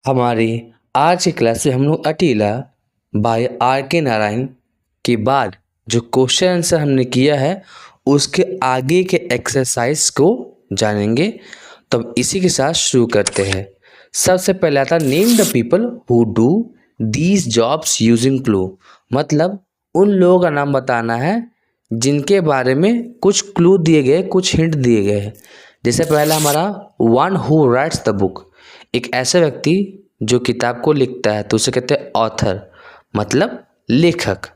हमारी आज की क्लास में हम लोग अटीला बाय आर के नारायण के बाद जो क्वेश्चन आंसर हमने किया है उसके आगे के एक्सरसाइज को जानेंगे। तो अब इसी के साथ शुरू करते हैं। सबसे पहले आता name the people who do these jobs using clue. मतलब उन लोगों का नाम बताना है जिनके बारे में कुछ क्लू दिए गए, कुछ हिंट दिए गए हैं। जैसे पहला हमारा one who rights the book, एक ऐसा व्यक्ति जो किताब को लिखता है तो उसे कहते हैं ऑथर, मतलब लेखक।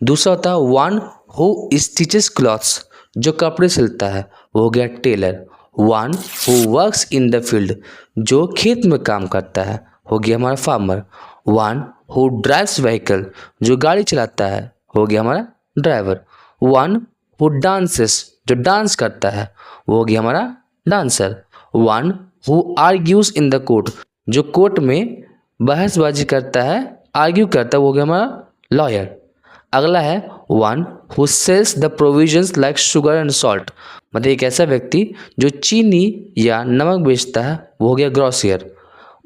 दूसरा होता है वन हु स्टिचेस क्लॉथ्स, जो कपड़े सिलता है वो हो गया tailor. One who works in the field, जो खेत में काम करता है हो गया हमारा farmer. One who drives vehicle, जो गाड़ी चलाता है हो गया हमारा ड्राइवर। वन हु डांसेस, जो डांस करता है वो हो गया हमारा dancer. One who argues in the court, जो कोर्ट में बहसबाजी करता है, आर्ग्यू करता है, वो हो गया हमारा लॉयर। अगला है one who sells the provisions like sugar and salt, मतलब एक ऐसा व्यक्ति जो चीनी या नमक बेचता है वो हो गया ग्रोसियर।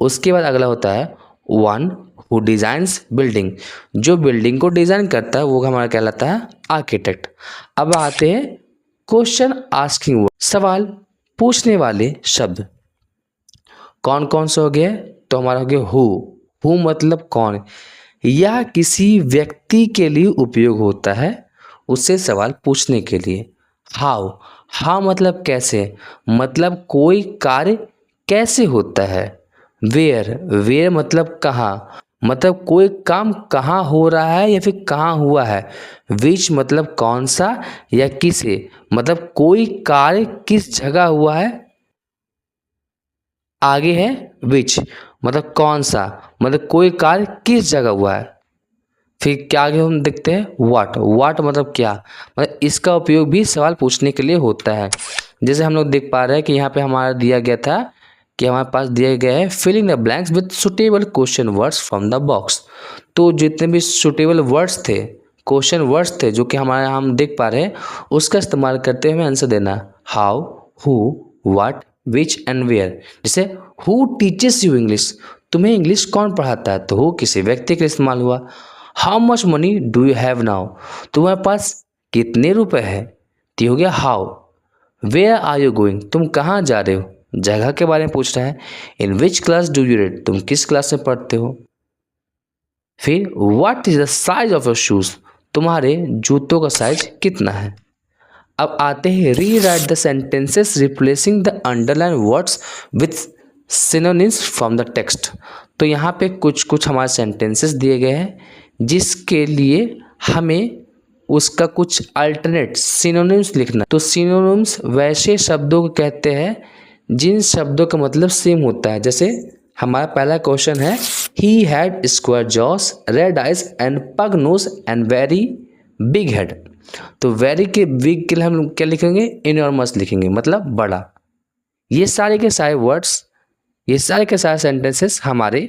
उसके बाद अगला होता है वन हु डिज़ाइंस बिल्डिंग, जो बिल्डिंग को डिज़ाइन करता है वो हमारा कहलाता है आर्किटेक्ट। अब आते हैं क्वेश्चन आस्किंग वर्ड, सवाल पूछने वाले शब्द कौन कौन से हो गए। तो हमारा हो गया हु मतलब कौन, यह किसी व्यक्ति के लिए उपयोग होता है उससे सवाल पूछने के लिए। हाउ मतलब कैसे, मतलब कोई कार्य कैसे होता है। वेयर मतलब कहाँ, मतलब कोई काम कहाँ हो रहा है या फिर कहाँ हुआ है। विच मतलब कौन सा या किसे, मतलब कोई कार्य किस जगह हुआ है। आगे है विच, मतलब कौन सा, मतलब कोई कार्य किस जगह हुआ है। फिर क्या आगे हम देखते हैं वाट मतलब क्या, मतलब इसका उपयोग भी सवाल पूछने के लिए होता है। जैसे हम लोग देख पा रहे हैं कि यहाँ पे हमारा दिया गया था कि हमारे पास दिया गया है filling the blanks with suitable question words from the box. तो जितने भी सुटेबल वर्ड्स थे, क्वेश्चन वर्ड्स थे जो कि हमारे हम देख पा रहे हैं, उसका इस्तेमाल करते हुए आंसर देना। How, who, what, which and where. जैसे हु टीचेस यू इंग्लिश, तुम्हें इंग्लिश कौन पढ़ाता है, तो हु किसी व्यक्ति के लिए इस्तेमाल हुआ। How much money do you have now, तुम्हारे पास कितने रुपए है, तो हो गया how. Where are you going, तुम कहाँ जा रहे हो, जगह के बारे में पूछ रहा है। In which class do you read, तुम किस क्लास में पढ़ते हो। फिर what is the size of your shoes, तुम्हारे जूतों का साइज कितना है। अब आते हैं री right the sentences replacing the underline words with synonyms from the text. तो यहाँ पे कुछ कुछ हमारे सेंटेंसेस दिए गए हैं जिसके लिए हमें उसका कुछ अल्टरनेट सिनोनिम्स लिखना। तो सिनोनिम्स वैसे शब्दों को कहते हैं जिन शब्दों का मतलब सेम होता है। जैसे हमारा पहला क्वेश्चन है he had square jaws, red eyes and pug nose and very big head. तो वेरी के बिग के लिए हम क्या लिखेंगे, इनॉर्मस लिखेंगे, मतलब बड़ा। ये सारे के सारे वर्ड्स, ये सारे के सारे सेंटेंसेस हमारे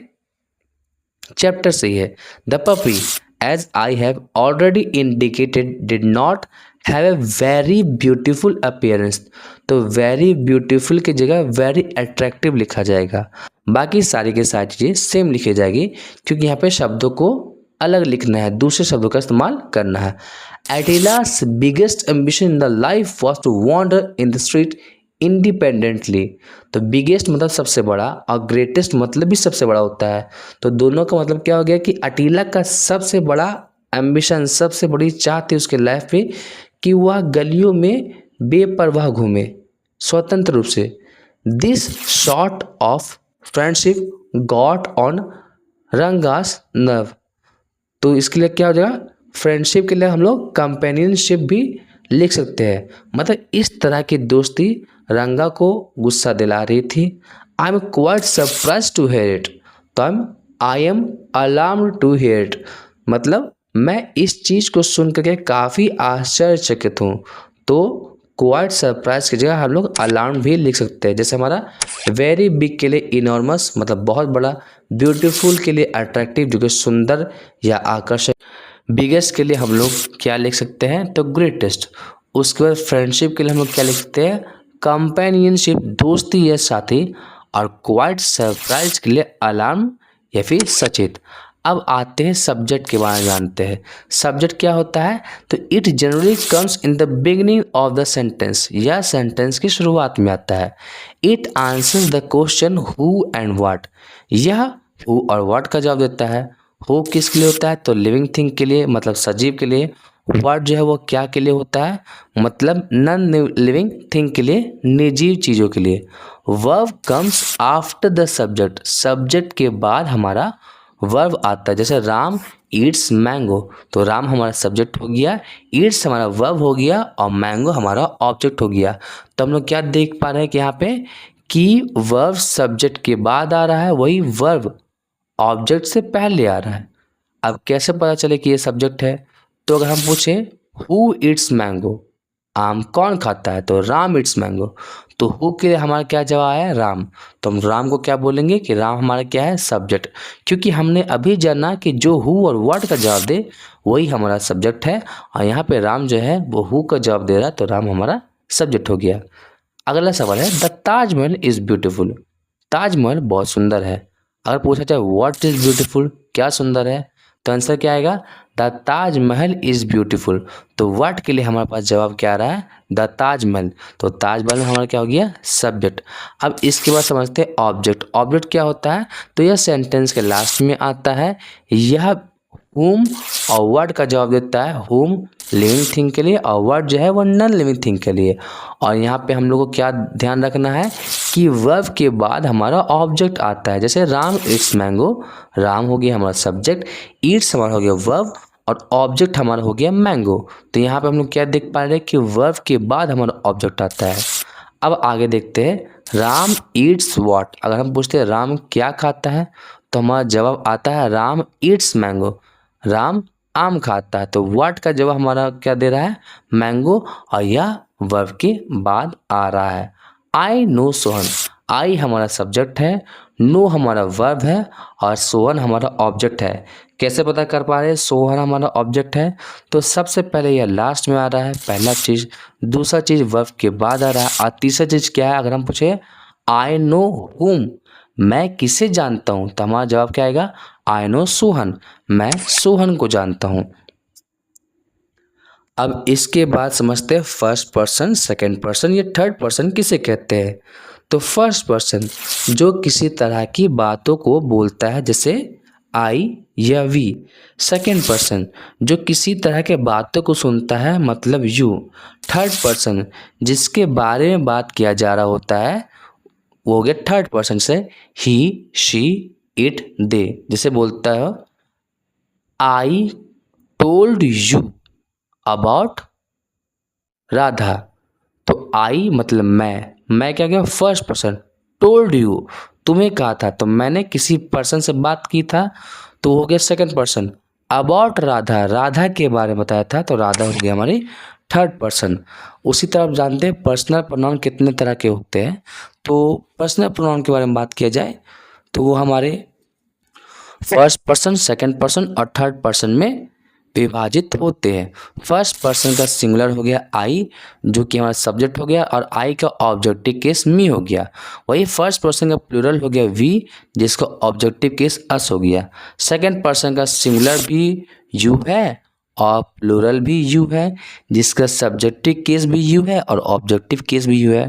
चैप्टर से ही है। The puppy as I have already indicated did not have a very beautiful appearance. तो वेरी ब्यूटीफुल की जगह वेरी अट्रैक्टिव लिखा जाएगा। बाकी सारी की सारी चीज़ें सेम लिखी जाएगी क्योंकि यहाँ पे शब्दों को अलग लिखना है, दूसरे शब्दों का इस्तेमाल करना है। Atilla's biggest ambition in the life was to wander in the street independently. तो बिगेस्ट मतलब सबसे बड़ा और ग्रेटेस्ट मतलब भी सबसे बड़ा होता है। तो दोनों का मतलब क्या हो गया कि अटीला का सबसे बड़ा एम्बिशन, सबसे बड़ी चाह थी उसके लाइफ में कि वह गलियों में बेपरवाह घूमे स्वतंत्र रूप से। This sort of friendship got on Ranga's nerve. तो इसके लिए क्या हो जाएगा, फ्रेंडशिप के लिए हम लोग कंपेनियनशिप भी लिख सकते हैं। मतलब इस तरह की दोस्ती रंगा को गुस्सा दिला रही थी। I am quite surprise to hear it, तो I am alarmed to hear it, मतलब मैं इस चीज़ को सुन करके काफ़ी आश्चर्यचकित हूँ। तो क्वाइट सरप्राइज की जगह हम लोग अलार्म भी लिख सकते हैं। जैसे हमारा वेरी बिग के लिए इनॉर्मस मतलब बहुत बड़ा, ब्यूटीफुल के लिए अट्रैक्टिव जो कि सुंदर या आकर्षक, बिगेस्ट के लिए हम लोग क्या लिख सकते हैं, तो ग्रेटेस्ट। उसके बाद फ्रेंडशिप के लिए हम लोग क्या लिख सकते हैं, कंपेनियनशिप दोस्ती या साथी। और क्वाइट सरप्राइज के लिए अलार्म या फिर सचेत। अब आते हैं सब्जेक्ट के बारे में जानते हैं। सब्जेक्ट क्या होता है? तो it generally comes in the beginning of the sentence, या सेंटेंस की शुरुआत में आता है। It answers the question who and what. यह हु और व्हाट का जवाब देता है। हु किसके लिए होता है? तो लिविंग थिंग के लिए, मतलब सजीव के लिए। व्हाट जो है वो क्या के लिए होता है? मतलब नॉन लिविंग थिंग के लिए, निर्जीव चीज़ों के लिए। Verb comes after the subject, subject के बाद हमारा वर्ब आता है। जैसे राम ईट्स मैंगो, तो राम हमारा सब्जेक्ट हो गया, ईट्स हमारा वर्ब हो गया और मैंगो हमारा ऑब्जेक्ट हो गया। तो हम लोग क्या देख पा रहे हैं कि यहाँ पे कि वर्ब सब्जेक्ट के बाद आ रहा है, वही वर्ब ऑब्जेक्ट से पहले आ रहा है। अब कैसे पता चले कि ये सब्जेक्ट है? तो अगर हम पूछे हु ईट्स मैंगो, आम कौन खाता है? तो राम ईट्स मैंगो। तो हु के लिए हमारा क्या जवाब है? राम। तो हम राम को क्या बोलेंगे कि राम हमारा क्या है? सब्जेक्ट। क्योंकि हमने अभी जाना कि जो हु और व्हाट का जवाब दे वही हमारा सब्जेक्ट है, और यहाँ पे राम जो है वो हु का जवाब दे रहा है, तो राम हमारा सब्जेक्ट हो गया। अगला सवाल है, the Taj Mahal is beautiful. Taj Mahal बहुत सुंदर है। अगर पूछा जाए व्हाट इज ब्यूटीफुल, क्या सुंदर है, तो आंसर क्या आएगा? The Taj Mahal is beautiful. तो व्हाट के लिए हमारे पास जवाब क्या आ रहा है? द ताजमहल। तो ताजमहल में हमारा क्या हो गया? सब्जेक्ट। अब इसके बाद समझते हैं ऑब्जेक्ट। ऑब्जेक्ट क्या होता है? तो यह सेंटेंस के लास्ट में आता है। यह whom और वर्ड का जवाब देता है। whom लिविंग थिंग के लिए और वर्ड जो है वो नॉन लिविंग थिंग के लिए। और यहाँ पे हम लोग को क्या ध्यान रखना है कि वर्ब के बाद हमारा ऑब्जेक्ट आता है। जैसे राम इट्स मैंगो, राम हो गया हमारा सब्जेक्ट, ईट्स हमारा हो गया वर्ब और ऑब्जेक्ट हमारा हो गया मैंगो। तो यहाँ पे हम लोग क्या देख पा रहे हैं कि वर्ब के बाद हमारा ऑब्जेक्ट आता है। अब आगे देखते हैं, राम ईट्स व्हाट। अगर हम पूछते हैं राम क्या खाता है, तो हमारा जवाब आता है राम ईट्स मैंगो, राम आम खाता है। तो व्हाट का जवाब हमारा क्या दे रहा है? मैंगो, और यह वर्ब के बाद आ रहा है। आई नो सोहन, आई हमारा सब्जेक्ट है, नो हमारा वर्ब है और सोहन हमारा ऑब्जेक्ट है। कैसे पता कर पा रहे हैं सोहन हमारा ऑब्जेक्ट है? तो सबसे पहले यह लास्ट में आ रहा है, पहला चीज़। दूसरा चीज़ वर्ब के बाद आ रहा है। और तीसरा चीज़ क्या है? अगर हम पूछे आई नो हुम, मैं किसे जानता हूँ, तो हमारा जवाब क्या आएगा? आई नो सोहन, मैं सोहन को जानता हूँ। अब इसके बाद समझते हैं फर्स्ट पर्सन, सेकंड पर्सन या थर्ड पर्सन किसे कहते हैं। तो फर्स्ट पर्सन जो किसी तरह की बातों को बोलता है, जैसे आई या वी। सेकंड पर्सन जो किसी तरह के बातों को सुनता है, मतलब यू। थर्ड पर्सन जिसके बारे में बात किया जा रहा होता है, वो हो गया थर्ड पर्सन से ही, शी, इट, दे। जैसे बोलता है I told you about Radha. तो आई मतलब मैं क्या गया? First person. टोल्ड यू तुम्हें कहा था, तो मैंने किसी पर्सन से बात की था, तो हो गया second person. About Radha, Radha के बारे में बताया था, तो राधा हो गया हमारी थर्ड पर्सन। उसी तरह आप जानते हैं पर्सनल प्रोनाउन कितने तरह के होते हैं। तो पर्सनल प्रोनाउन के बारे में बात किया जाए तो वो हमारे फर्स्ट पर्सन, सेकंड पर्सन और थर्ड पर्सन में विभाजित होते हैं। फर्स्ट पर्सन का सिंगुलर हो गया आई, जो कि हमारा सब्जेक्ट हो गया, और आई का ऑब्जेक्टिव केस मी हो गया। वही फर्स्ट पर्सन का प्लूरल हो गया वी, जिसका ऑब्जेक्टिव केस अस हो गया। सेकंड पर्सन का सिंगुलर भी यू है और प्लूरल भी यू है, जिसका सब्जेक्टिव केस भी यू है और ऑब्जेक्टिव केस भी यू है।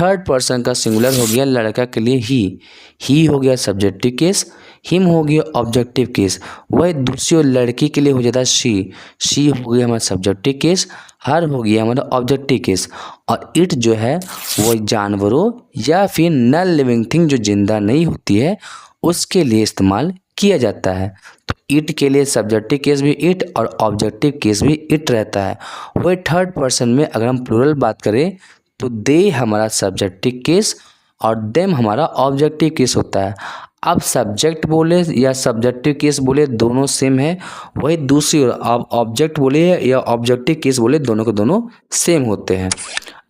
थर्ड पर्सन का सिंगुलर हो गया लड़का के लिए ही हो गया सब्जेक्टिव केस, हिम हो गया ऑब्जेक्टिव केस। वह दूसरी लड़की के लिए हो जाता है शी हो गया हमारा सब्जेक्टिव केस, हर हो गया हमारा ऑब्जेक्टिव केस। और इट जो है वो जानवरों या फिर नॉन लिविंग थिंग जो जिंदा नहीं होती है उसके लिए इस्तेमाल किया जाता है। तो इट के लिए सब्जेक्टिव केस भी इट और ऑब्जेक्टिव केस भी इट रहता है। वही थर्ड पर्सन में अगर हम प्लूरल बात करें तो दे हमारा सब्जेक्टिव केस और देम हमारा ऑब्जेक्टिव केस होता है। अब सब्जेक्ट बोले या सब्जेक्टिव केस बोले दोनों सेम है। वही दूसरी ओर अब ऑब्जेक्ट बोले या ऑब्जेक्टिव केस बोले दोनों के दोनों सेम होते हैं।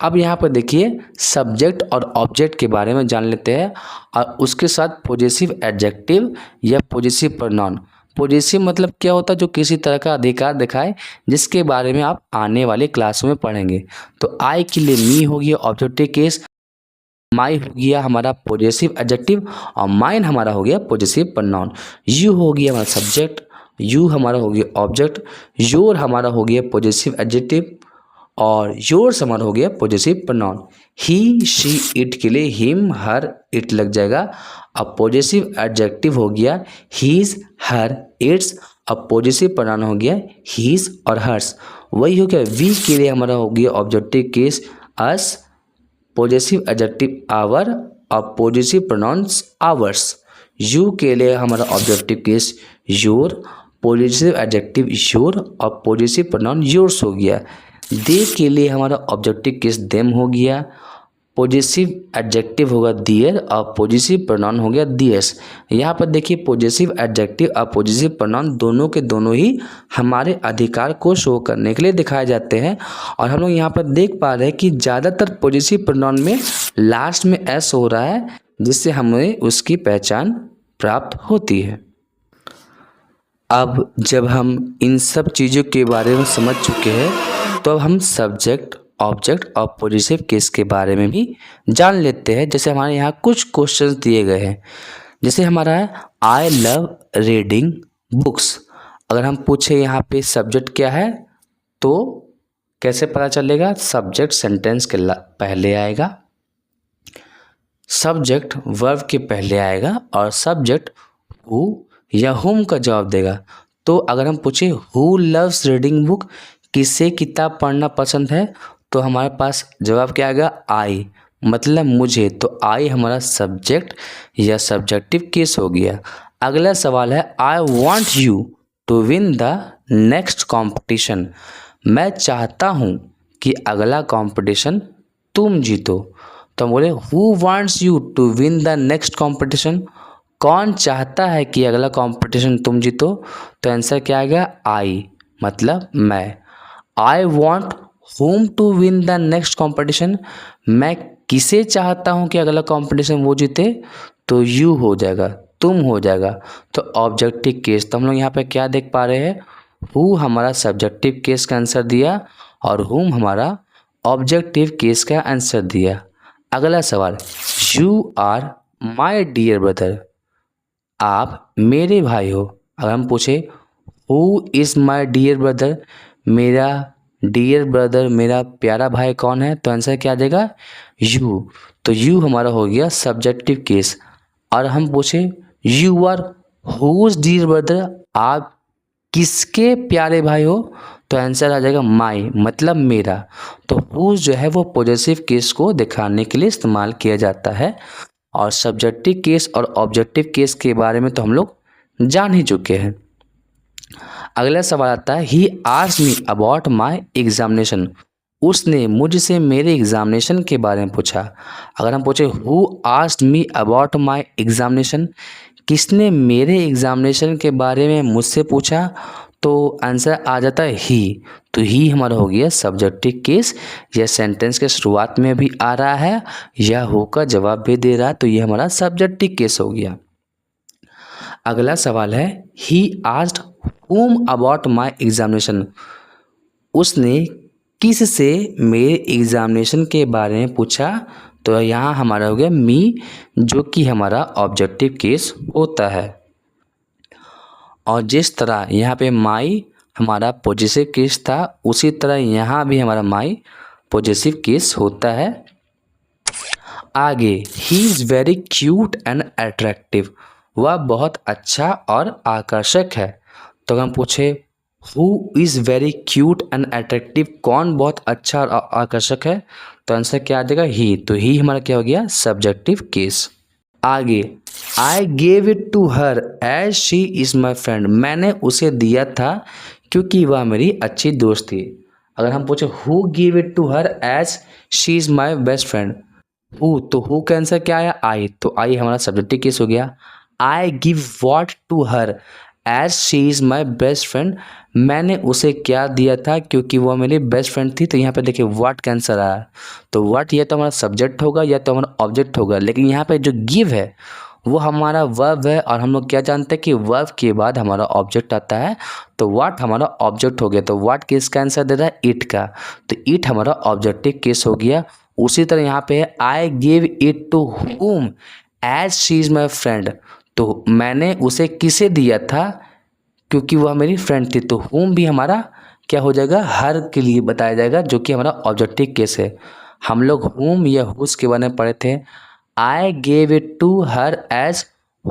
अब यहाँ पर देखिए सब्जेक्ट और ऑब्जेक्ट के बारे में जान लेते हैं और उसके साथ पॉजिटिव एडजेक्टिव या पॉजिटिव प्रोनाउन। पॉजिटिव मतलब क्या होता है? जो किसी तरह का अधिकार दिखाए, जिसके बारे में आप आने वाले क्लास में पढ़ेंगे। तो आई के लिए मी हो गया ऑब्जेक्टिव केस, माई हो गया हमारा पॉजेसिव एडजेक्टिव और माइन हमारा हो गया पॉजेसिव प्रोनाउन। यू हो गया हमारा सब्जेक्ट, यू हमारा हो गया ऑब्जेक्ट, योर हमारा हो गया पॉजेसिव एडजेक्टिव और योर्स हमारा हो गया possessive pronoun. He she it के लिए हिम हर इट लग जाएगा। अब पॉजेसिव एडजेक्टिव हो गया हीज हर इट्स। अब पॉजेसिव प्रोनाउन हो गया हीज और हर्स। वही हो गया वी के लिए हमारा हो गया objective case us, possessive adjective our और पॉजेसिव प्रोनाउंस आवर्स। यू के लिए हमारा objective case your, possessive adjective your और पॉजेसिव प्रोनाउन योर्स हो गया। दे के लिए हमारा ऑब्जेक्टिव केस देम हो गया, पॉजेसिव एडजेक्टिव होगा दियर और पॉजेसिव प्रोनाउन हो गया दियर्स। यहाँ पर देखिए पॉजेसिव एडजेक्टिव और पॉजेसिव प्रोनाउन दोनों के दोनों ही हमारे अधिकार को शो करने के लिए दिखाए जाते हैं। और हम लोग यहाँ पर देख पा रहे हैं कि ज़्यादातर पॉजेसिव प्रोनाउन में लास्ट में एस हो रहा है, जिससे हमें उसकी पहचान प्राप्त होती है। अब जब हम इन सब चीज़ों के बारे में समझ चुके हैं तो अब हम सब्जेक्ट, ऑब्जेक्ट और पॉजेसिव केस के बारे में भी जान लेते हैं। जैसे हमारे यहाँ कुछ क्वेश्चंस दिए गए हैं, जैसे हमारा है आई लव रीडिंग बुक्स। अगर हम पूछे यहाँ पे सब्जेक्ट क्या है तो कैसे पता चलेगा? सब्जेक्ट सेंटेंस के पहले आएगा, सब्जेक्ट वर्ब के पहले आएगा और सब्जेक्ट हु या हुम का जवाब देगा। तो अगर हम पूछे हु लव्स रीडिंग बुक, किसे किताब पढ़ना पसंद है, तो हमारे पास जवाब क्या आएगा? आई, मतलब मुझे। तो आई हमारा सब्जेक्ट या सब्जेक्टिव केस हो गया। अगला सवाल है I want you to win the next competition. मैं चाहता हूँ कि अगला कॉम्पिटिशन तुम जीतो। तो हम बोले who wants you to win the next competition, कौन चाहता है कि अगला कॉम्पिटिशन तुम जीतो? तो आंसर क्या आएगा? आई, मतलब मैं। I want whom to win the next competition, मैं किसे चाहता हूँ कि अगला कॉम्पिटिशन वो जीते? तो यू हो जाएगा, तुम हो जाएगा। तो ऑब्जेक्टिव केस, तो हम लोग यहाँ पे क्या देख पा रहे हैं? हु हमारा सब्जेक्टिव केस का आंसर दिया और हुम हमारा ऑब्जेक्टिव केस का आंसर दिया। अगला सवाल, you are my dear brother, आप मेरे भाई हो। अगर हम पूछे who is my dear brother, मेरा डियर ब्रदर, मेरा प्यारा भाई कौन है? तो आंसर क्या आ जाएगा? यू। तो यू हमारा हो गया सब्जेक्टिव केस। और हम पूछे you are whose dear brother, आप किसके प्यारे भाई हो? तो आंसर आ जाएगा माई, मतलब मेरा। तो हुज जो है वो पॉजेसिव केस को दिखाने के लिए इस्तेमाल किया जाता है। और सब्जेक्टिव केस और ऑब्जेक्टिव केस के बारे में तो हम लोग जान ही चुके हैं। अगला सवाल आता है he asked me about my examination, उसने मुझसे मेरे एग्जामिनेशन के बारे में पूछा। अगर हम पूछे who asked me about my examination, किसने मेरे एग्जामिनेशन के बारे में मुझसे पूछा? तो आंसर आ जाता है ही। तो ही हमारा हो गया सब्जेक्टिव केस, यह सेंटेंस के शुरुआत में भी आ रहा है या हु का जवाब भी दे रहा है, तो ये हमारा सब्जेक्टिव केस हो गया। अगला सवाल है he asked whom about my examination, उसने किससे मेरे एग्जामिनेशन के बारे में पूछा? तो यहाँ हमारा हो गया मी, जो कि हमारा ऑब्जेक्टिव केस होता है। और जिस तरह यहाँ पे माई हमारा पॉजेसिव केस था, उसी तरह यहाँ भी हमारा माई पॉजेसिव केस होता है। आगे he is very cute and attractive, वह बहुत अच्छा और आकर्षक है। तो अगर हम पूछे who is very cute and attractive, कौन बहुत अच्छा और आकर्षक है? तो आंसर क्या आ जाएगा? ही। तो ही हमारा क्या हो गया? Subjective case. आगे I gave it to her as she is my friend, मैंने उसे दिया था क्योंकि वह मेरी अच्छी दोस्त थी। अगर हम पूछे who give it to her as she is my best friend, who, तो हु का आंसर क्या आया? आई। तो आई हमारा सब्जेक्टिव केस हो गया। I give what to her as she is my best friend, मैंने उसे क्या दिया था क्योंकि वह मेरी बेस्ट फ्रेंड थी। तो यहाँ पे देखिए व्हाट का आंसर आया। तो व्हाट या तो हमारा सब्जेक्ट होगा या तो हमारा ऑब्जेक्ट होगा, लेकिन यहाँ पे जो गिव है वो हमारा वर्ब है और हम लोग क्या जानते हैं कि वर्ब के बाद हमारा ऑब्जेक्ट आता है। तो व्हाट हमारा ऑब्जेक्ट हो गया। तो व्हाट किसका आंसर दे रहा है? इट का। तो इट हमारा ऑब्जेक्टिव केस हो गया। उसी तरह यहाँ पे है I give it to whom as she is my friend, तो मैंने उसे किसे दिया था क्योंकि वह मेरी फ्रेंड थी, तो whom भी हमारा क्या हो जाएगा, हर के लिए बताया जाएगा, जो कि हमारा ऑब्जेक्टिव केस है। हम लोग whom या whose के बारे में पढ़े थे। I gave it to her as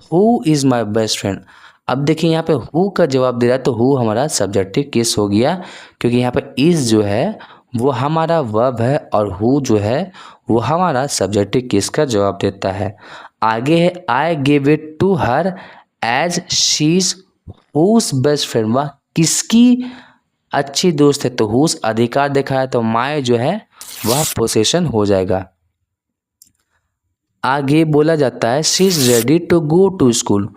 who is my best friend. अब देखिए यहाँ पे हु का जवाब दे रहा है, तो हु हमारा सब्जेक्टिव केस हो गया, क्योंकि यहाँ पे इज़ जो है वो हमारा वर्ब है और हु जो है वो हमारा सब्जेक्टिव केस का जवाब देता है। आगे है I give it to her as she is whose best friend, वह किसकी अच्छी दोस्त है, तो हुज अधिकार देखा है, तो माय जो है वह पोसेशन हो जाएगा। आगे बोला जाता है she is ready to go to school,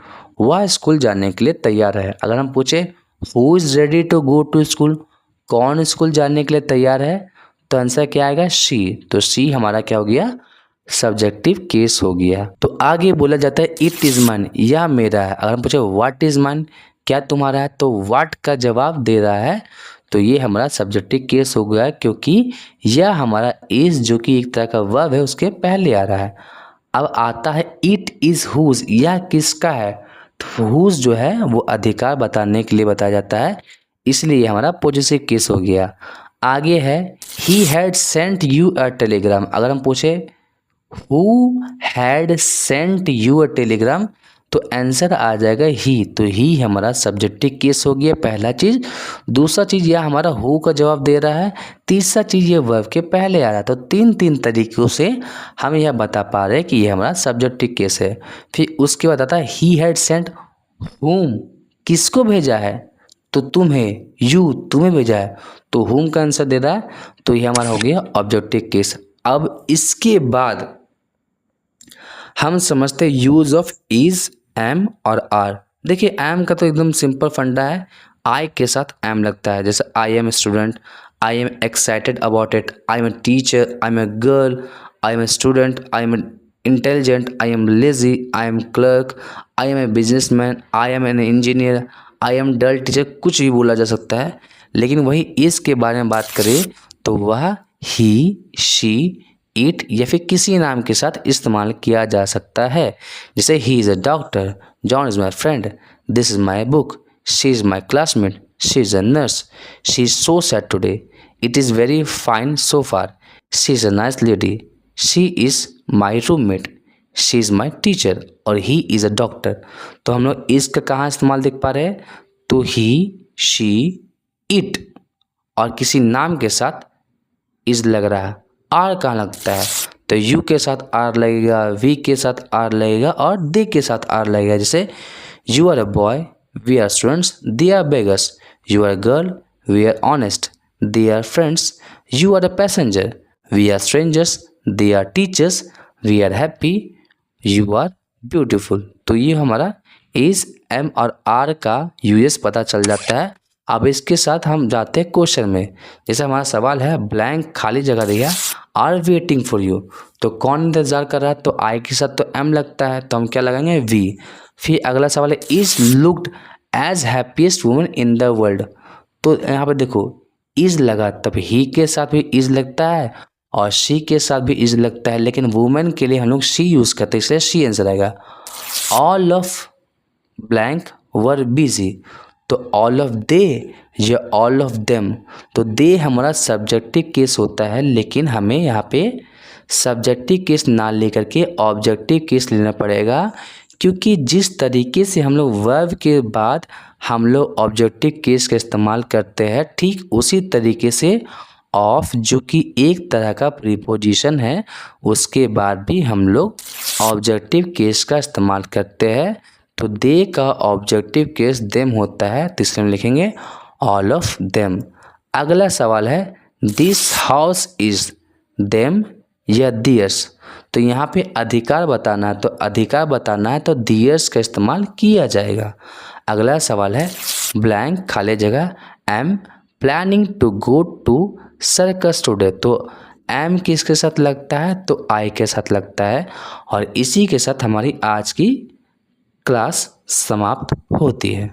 वह स्कूल जाने के लिए तैयार है। अगर हम पूछे who is ready to go to school, कौन स्कूल जाने के लिए तैयार है, तो आंसर क्या आएगा, शी। तो शी हमारा क्या हो गया, सब्जेक्टिव केस हो गया। तो आगे बोला जाता है इट इज़ माइन, यह मेरा है। अगर हम पूछे व्हाट इज़ माइन, क्या तुम्हारा है, तो व्हाट का जवाब दे रहा है, तो ये हमारा सब्जेक्टिव केस हो गया, क्योंकि यह हमारा इज़ जो कि एक तरह का वर्ब है उसके पहले आ रहा है। अब आता है इट इज़ हुज, यह किसका है, तो हुज जो है वो अधिकार बताने के लिए बताया जाता है, इसलिए हमारा पॉजिटिव केस हो गया। आगे है he had sent you a Telegram. अगर हम पूछे who had sent you a Telegram, तो आंसर आ जाएगा ही, तो ही हमारा सब्जेक्टिव केस हो गया, पहला चीज़। दूसरा चीज़ यह हमारा हु का जवाब दे रहा है। तीसरा चीज़ ये वर्ब के पहले आ रहा है, तो तीन तरीक़ों से हम यह बता पा रहे हैं कि यह हमारा सब्जेक्टिव केस है। फिर उसके बाद आता है ही हैड सेंट हुम, किसको भेजा है, तो तुम्हें, यू तुम्हें भेजा है, तो हुम का आंसर दे रहा है, तो यह हमारा हो गया ऑब्जेक्टिव केस। अब इसके बाद हम समझते हैं यूज़ ऑफ इज़, एम और आर। देखिए एम का तो एकदम सिंपल फंडा है, आई के साथ एम लगता है, जैसे I am student, I am excited about it, I am a teacher, I am a girl, I am a student, I am intelligent, I am lazy, I am clerk, I am a businessman, I am an engineer, I am dull teacher, कुछ भी बोला जा सकता है। लेकिन वही इस के बारे में बात करें तो वह ही, शी, इट या फिर किसी नाम के साथ इस्तेमाल किया जा सकता है। जैसे he is a doctor, John is my friend, this is my book, she is my classmate, she is a nurse, she is so sad today, it is very fine so far, she is a nice lady, she is my roommate, she is my teacher, और he is a doctor. तो हम लोग इसका कहाँ इस्तेमाल देख पा रहे हैं, तो ही, शी, इट और किसी नाम के साथ इज़ लग रहा है। आर कहाँ लगता है, तो यू के साथ आर लगेगा, वी के साथ आर लगेगा और दे के साथ आर लगेगा। जैसे you are a boy, we are students, they are beggars, you are girl, we are honest, they are friends, you are a passenger, we are strangers, they are teachers, we are happy, you are beautiful. तो ये हमारा इस M और are का US पता चल जाता है। अब इसके साथ हम जाते हैं क्वेश्चन में। जैसे हमारा सवाल है ब्लैंक खाली जगह दिया, आर वेटिंग फॉर यू, तो कौन इंतजार कर रहा है, तो आई के साथ तो एम लगता है, तो हम क्या लगाएंगे, वी। फिर अगला सवाल है is looked as happiest woman in the world, तो यहाँ पे देखो इज लगा, तब ही के साथ भी इज लगता है और शी के साथ भी इज लगता है, लेकिन वुमेन के लिए हम लोग शी यूज़ करते हैं, इसलिए शी आंसर आएगा। All of blank were busy, तो ऑल ऑफ दे या ऑल ऑफ देम, तो दे हमारा सब्जेक्टिव केस होता है, लेकिन हमें यहाँ पे सब्जेक्टिव केस ना लेकर के ऑब्जेक्टिव केस लेना पड़ेगा, क्योंकि जिस तरीके से हम लोग वर्ब के बाद हम लोग ऑब्जेक्टिव केस का इस्तेमाल करते हैं, ठीक उसी तरीके से ऑफ जो कि एक तरह का प्रीपोजिशन है, उसके बाद भी हम लोग ऑब्जेक्टिव केस का इस्तेमाल करते हैं। तो दे का ऑब्जेक्टिव केस देम होता है, तो इसलिए हम लिखेंगे ऑल ऑफ देम। अगला सवाल है दिस हाउस इज देम या दियर्स, तो यहाँ पे अधिकार बताना है, तो अधिकार बताना है तो दियर्स का इस्तेमाल किया जाएगा। अगला सवाल है ब्लैंक खाली जगह am planning to go to circus today, तो एम किसके साथ लगता है, तो आई के साथ लगता है, और इसी के साथ हमारी आज की क्लास समाप्त होती है।